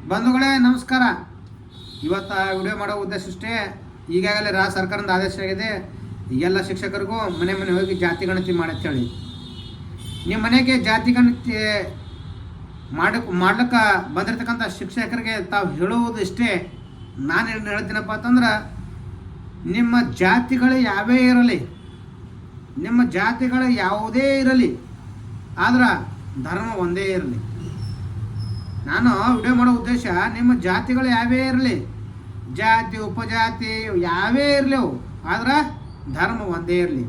ಬಂಧುಗಳೇ ನಮಸ್ಕಾರ. ಇವತ್ತು ವಿಡಿಯೋ ಮಾಡೋ ಉದ್ದೇಶ ಇಷ್ಟೇ. ಈಗಾಗಲೇ ರಾಜ್ಯ ಸರ್ಕಾರದ ಆದೇಶ ಆಗಿದೆ, ಎಲ್ಲ ಶಿಕ್ಷಕರಿಗೂ ಮನೆ ಮನೆ ಹೋಗಿ ಜಾತಿ ಗಣತಿ ಮಾಡಂತೇಳಿ. ನಿಮ್ಮ ಮನೆಗೆ ಜಾತಿ ಗಣತಿ ಮಾಡ್ಲಿಕ್ಕೆ ಬಂದಿರತಕ್ಕಂಥ ಶಿಕ್ಷಕರಿಗೆ ತಾವು ಹೇಳುವುದು ಇಷ್ಟೇ. ನಾನು ಹೇಳ್ತೀನಪ್ಪ ಅಂತಂದ್ರೆ, ನಿಮ್ಮ ಜಾತಿಗಳು ಯಾವೇ ಇರಲಿ, ನಿಮ್ಮ ಜಾತಿಗಳು ಯಾವುದೇ ಇರಲಿ, ಆದ್ರೆ ಧರ್ಮ ಒಂದೇ ಇರಲಿ. ನಾನು ವಿಡಿಯೋ ಮಾಡೋ ಉದ್ದೇಶ, ನಿಮ್ಮ ಜಾತಿಗಳು ಯಾವೇ ಇರಲಿ, ಜಾತಿ ಉಪಜಾತಿ ಯಾವೇ ಇರಲಿ, ಅವು ಆದ್ರೆ ಧರ್ಮ ಒಂದೇ ಇರಲಿ.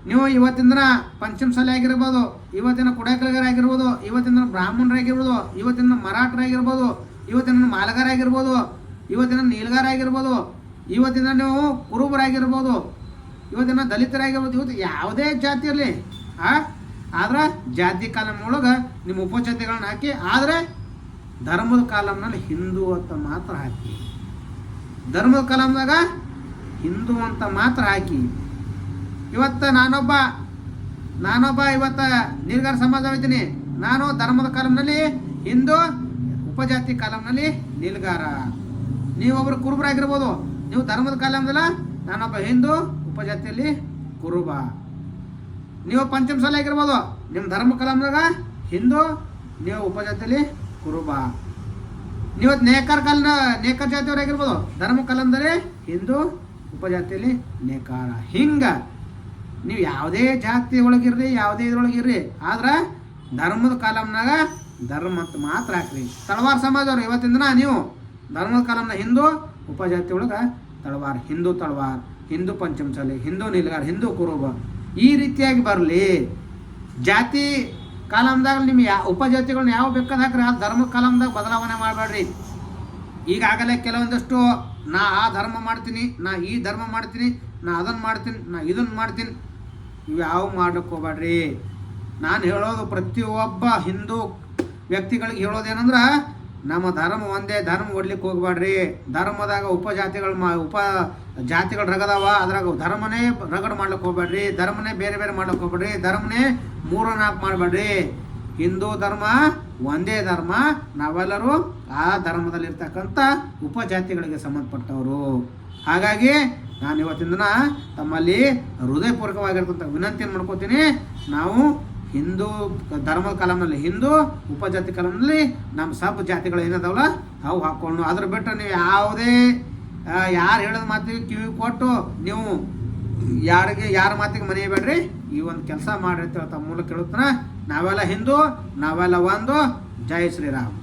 ನೀವು ಇವತ್ತಿನ ದಿನ ಪಂಚಮಸಾಲಿ ಆಗಿರ್ಬೋದು, ಇವತ್ತಿನ ಕುಡಕಲಿಗರಾಗಿರ್ಬೋದು, ಇವತ್ತಿನ ಬ್ರಾಹ್ಮಣರಾಗಿರ್ಬೋದು, ಇವತ್ತಿನ ಮರಾಠರಾಗಿರ್ಬೋದು, ಇವತ್ತಿನ ಮಾಲಗಾರಾಗಿರ್ಬೋದು, ಇವತ್ತಿನ ನೀಲ್ಗಾರಾಗಿರ್ಬೋದು, ಇವತ್ತಿನ ನೀವು ಕುರುಬರಾಗಿರ್ಬೋದು, ಇವತ್ತಿನ ದಲಿತರಾಗಿರ್ಬೋದು, ಇವತ್ತು ಯಾವುದೇ ಜಾತಿ ಇರಲಿ, ಆದ್ರೆ ಜಾತಿ ಕಾಲಮ್ ಒಳಗೆ ನಿಮ್ಮ ಉಪಜಾತಿಗಳನ್ನ ಹಾಕಿ, ಆದರೆ ಧರ್ಮದ ಕಾಲಮ್ನಲ್ಲಿ ಹಿಂದೂ ಅಂತ ಮಾತ್ರ ಹಾಕಿ, ಧರ್ಮದ ಕಾಲಮ್ದಾಗ ಹಿಂದೂ ಅಂತ ಮಾತ್ರ ಹಾಕಿ. ಇವತ್ತು ನಾನೊಬ್ಬ ಇವತ್ತು ನೀಲ್ಗಾರ ಸಮಾಜ ಇದ್ದೀನಿ. ನಾನು ಧರ್ಮದ ಕಾಲಮ್ನಲ್ಲಿ ಹಿಂದೂ, ಉಪಜಾತಿ ಕಾಲಮ್ನಲ್ಲಿ ನೀಲ್ಗಾರ. ನೀವೊಬ್ಬರು ಕುರುಬರಾಗಿರ್ಬೋದು, ನೀವು ಧರ್ಮದ ಕಾಲಮ್ದಲ್ಲ, ನಾನೊಬ್ಬ ಹಿಂದೂ, ಉಪಜಾತಿಯಲ್ಲಿ ಕುರುಬ. ನೀವು ಪಂಚಮಸಾಲಿ ಆಗಿರ್ಬೋದು, ನಿಮ್ಮ ಧರ್ಮ ಕಲಾಮ್ದಾಗ ಹಿಂದೂ, ನೀವು ಉಪಜಾತಿಯಲ್ಲಿ ಕುರುಬ. ನೀವು ನೇಕಾರ ಜಾತಿಯವರಾಗಿರ್ಬೋದು, ಧರ್ಮ ಕಲಾಮದಲ್ಲಿ ಹಿಂದೂ, ಉಪಜಾತಿಯಲ್ಲಿ ನೇಕಾರ. ಹಿಂಗೆ ನೀವು ಯಾವುದೇ ಜಾತಿ ಒಳಗಿರ್ರಿ, ಯಾವುದೇ ಇದ್ರೊಳಗಿರ್ರಿ, ಆದ್ರೆ ಧರ್ಮದ ಕಾಲಮ್ನಾಗ ಧರ್ಮ ಅಂತ ಮಾತ್ರ ಹಾಕ್ರಿ. ತಳವಾರ ಸಮಾಜದವ್ರು ಇವತ್ತಿನ ದಿನ ನೀವು ಧರ್ಮದ ಕಾಲಮ್ನ ಹಿಂದೂ, ಉಪಜಾತಿ ಒಳಗೆ ತಳವಾರ, ಹಿಂದೂ ತಳವಾರ, ಹಿಂದೂ ಪಂಚಮಸಾಲಿ, ಹಿಂದೂ ನೀಲ್ಗಾರ, ಹಿಂದೂ ಕುರುಬ, ಈ ರೀತಿಯಾಗಿ ಬರಲಿ. ಜಾತಿ ಕಾಲಮ್ದಾಗ ನಿಮ್ಮ ಉಪಜಾತಿಗಳನ್ನ ಯಾವ ಬೇಕಾದ ಹಾಕ್ರಿ, ಆ ಧರ್ಮ ಕಾಲಮ್ದಾಗ ಬದಲಾವಣೆ ಮಾಡಬೇಡ್ರಿ. ಈಗಾಗಲೇ ಕೆಲವೊಂದಷ್ಟು ನಾ ಆ ಧರ್ಮ ಮಾಡ್ತೀನಿ, ನಾ ಈ ಧರ್ಮ ಮಾಡ್ತೀನಿ, ನಾ ಅದನ್ನು ಮಾಡ್ತೀನಿ, ನಾ ಇದನ್ನು ಮಾಡ್ತೀನಿ, ಇವು ಯಾವ ಮಾಡೋಕ್ಕೆ ಹೋಗ್ಬೇಡ್ರಿ. ನಾನು ಹೇಳೋದು ಪ್ರತಿಯೊಬ್ಬ ಹಿಂದೂ ವ್ಯಕ್ತಿಗಳಿಗೆ ಹೇಳೋದೇನಂದ್ರೆ, ನಮ್ಮ ಧರ್ಮ ಒಂದೇ, ಧರ್ಮ ಒಡ್ಲಿಕ್ಕೆ ಹೋಗ್ಬೇಡ್ರಿ. ಧರ್ಮದಾಗ ಜಾತಿಗಳು ರಗದವ, ಅದ್ರಾಗ ಧರ್ಮನೇ ರಗಡ್ ಮಾಡ್ಲಿಕ್ಕೆ ಹೋಗ್ಬೇಡ್ರಿ, ಧರ್ಮನೇ ಬೇರೆ ಬೇರೆ ಮಾಡ್ಲಿಕ್ಕೆ ಹೋಗ್ಬೇಡ್ರಿ, ಧರ್ಮನೇ 3-4 ಮಾಡಬೇಡ್ರಿ. ಹಿಂದೂ ಧರ್ಮ ಒಂದೇ ಧರ್ಮ, ನಾವೆಲ್ಲರೂ ಆ ಧರ್ಮದಲ್ಲಿರ್ತಕ್ಕಂಥ ಉಪಜಾತಿಗಳಿಗೆ ಸಂಬಂಧಪಟ್ಟವರು. ಹಾಗಾಗಿ ನಾನು ಇವತ್ತಿನ ದಿನ ತಮ್ಮಲ್ಲಿ ಹೃದಯಪೂರ್ವಕವಾಗಿರ್ತಕ್ಕಂಥ ವಿನಂತಿಯನ್ನು ಮಾಡ್ಕೋತೀನಿ. ನಾವು ಹಿಂದೂ ಧರ್ಮದ ಕಾಲಮ್ನಲ್ಲಿ ಹಿಂದೂ, ಉಪಜಾತಿ ಕಾಲಮ್ನಲ್ಲಿ ನಮ್ಮ ಸಬ್ ಜಾತಿಗಳು ಏನಿದಾವಲ್ಲ ಅವು ಹಾಕ್ಕೊಂಡು, ಅದ್ರ ಬಿಟ್ಟರೆ ನೀವು ಯಾವುದೇ ಯಾರು ಹೇಳೋದು ಮಾತಿಗೆ ಕಿವಿ ಕೊಟ್ಟು ನೀವು ಯಾರ ಮಾತಿಗೆ ಮನೆಯಬೇಡ್ರಿ. ಈ ಒಂದು ಕೆಲಸ ಮಾಡಿರ್ತೀರ ತಮ್ಮ ಮೂಲಕ ಹೇಳುತ್ತಾನ. ನಾವೆಲ್ಲ ಹಿಂದೂ, ನಾವೆಲ್ಲ ಒಂದು. ಜೈ ಶ್ರೀರಾಮ್.